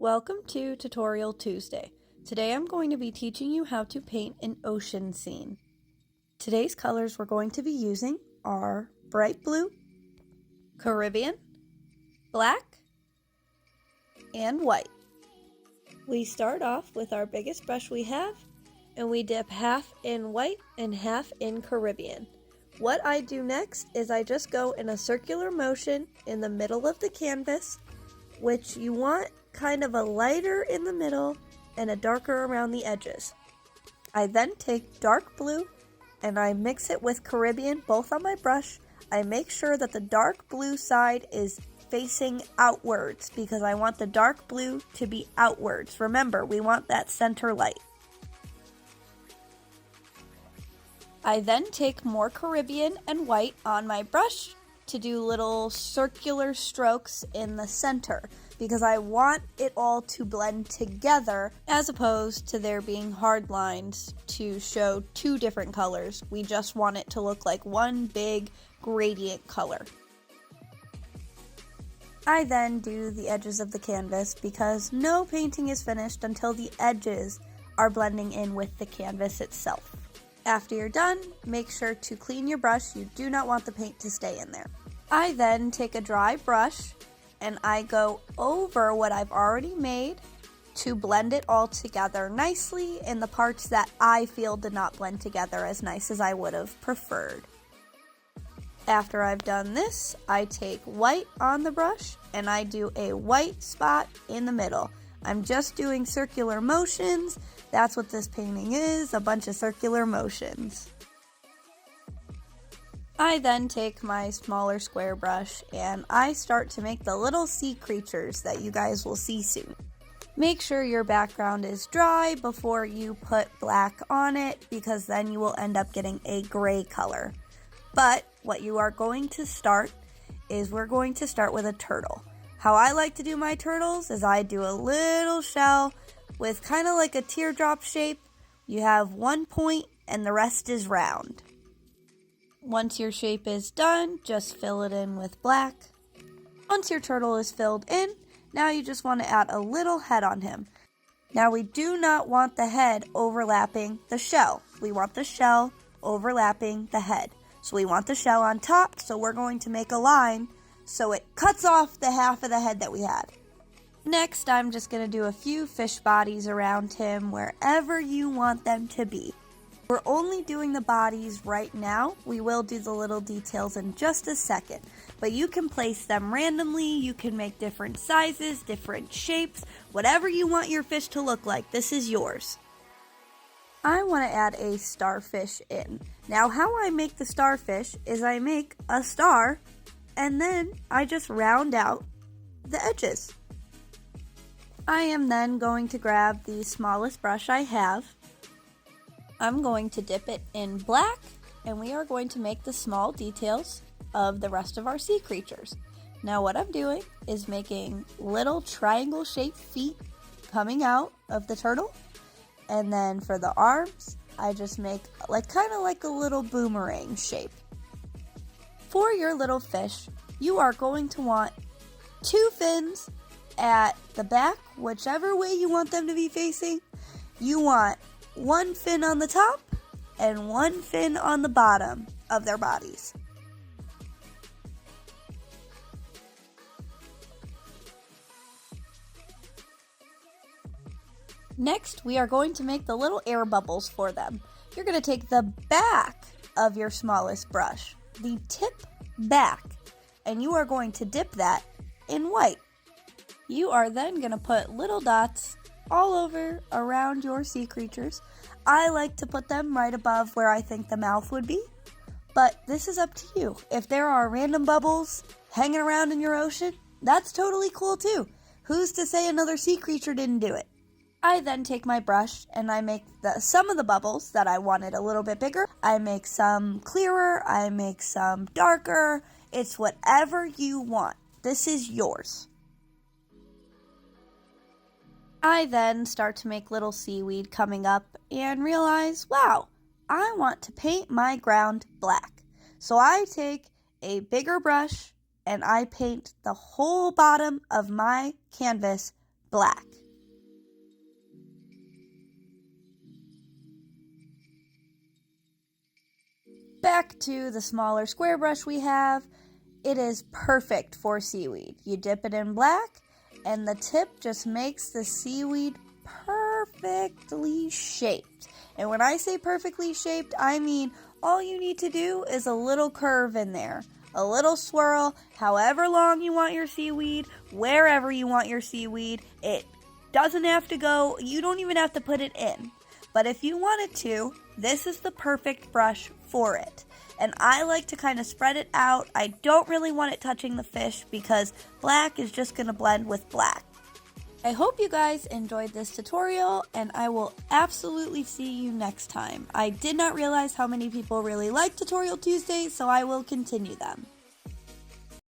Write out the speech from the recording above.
Welcome to Tutorial Tuesday. Today I'm going to be teaching you how to paint an ocean scene. Today's colors we're going to be using are bright blue, Caribbean, black, and white. We start off with our biggest brush we have, and we dip half in white and half in Caribbean. What I do next is I just go in a circular motion in the middle of the canvas, which you want kind of a lighter in the middle and a darker around the edges. I then take dark blue and I mix it with Caribbean both on my brush. I make sure that the dark blue side is facing outwards because I want the dark blue to be outwards. Remember, we want that center light. I then take more Caribbean and white on my brush to do little circular strokes in the center because I want it all to blend together as opposed to there being hard lines to show two different colors. We just want it to look like one big gradient color. I then do the edges of the canvas because no painting is finished until the edges are blending in with the canvas itself. After you're done, make sure to clean your brush. You do not want the paint to stay in there. I then take a dry brush and I go over what I've already made to blend it all together nicely in the parts that I feel did not blend together as nice as I would have preferred. After I've done this, I take white on the brush and I do a white spot in the middle. I'm just doing circular motions. That's what this painting is, a bunch of circular motions. I then take my smaller square brush and I start to make the little sea creatures that you guys will see soon. Make sure your background is dry before you put black on it because then you will end up getting a gray color. But what you are going to start is we're going to start with a turtle. How I like to do my turtles is I do a little shell with kind of like a teardrop shape. You have one point and the rest is round. Once your shape is done, just fill it in with black. Once your turtle is filled in, now you just want to add a little head on him. Now we do not want the head overlapping the shell. We want the shell overlapping the head. So we want the shell on top, so we're going to make a line so it cuts off the half of the head that we had. Next, I'm just going to do a few fish bodies around him wherever you want them to be. We're only doing the bodies right now. We will do the little details in just a second, but you can place them randomly. You can make different sizes, different shapes, whatever you want your fish to look like. This is yours. I want to add a starfish in. Now, how I make the starfish is I make a star and then I just round out the edges. I am then going to grab the smallest brush I have. I'm going to dip it in black, and we are going to make the small details of the rest of our sea creatures. Now what I'm doing is making little triangle-shaped feet coming out of the turtle, and then for the arms, I just make kind of like a little boomerang shape. For your little fish, you are going to want two fins at the back, whichever way you want them to be facing. You want one fin on the top and one fin on the bottom of their bodies. Next, we are going to make the little air bubbles for them. You're going to take the back of your smallest brush, the tip back, and you are going to dip that in white. You are then going to put little dots all over around your sea creatures. I like to put them right above where I think the mouth would be, but this is up to you. If there are random bubbles hanging around in your ocean, that's totally cool too. Who's to say another sea creature didn't do it? I then take my brush and I make some of the bubbles that I wanted a little bit bigger. I make some clearer, I make some darker. It's whatever you want. This is yours. I then start to make little seaweed coming up and realize, wow, I want to paint my ground black. So I take a bigger brush and I paint the whole bottom of my canvas black. Back to the smaller square brush we have. It is perfect for seaweed. You dip it in black, and the tip just makes the seaweed perfectly shaped. And when I say perfectly shaped, I mean all you need to do is a little curve in there, a little swirl, however long you want your seaweed, wherever you want your seaweed. It doesn't have to go, you don't even have to put it in. But if you wanted to, this is the perfect brush for it. And I like to kind of spread it out. I don't really want it touching the fish because black is just going to blend with black. I hope you guys enjoyed this tutorial, and I will absolutely see you next time. I did not realize how many people really like Tutorial Tuesdays, so I will continue them.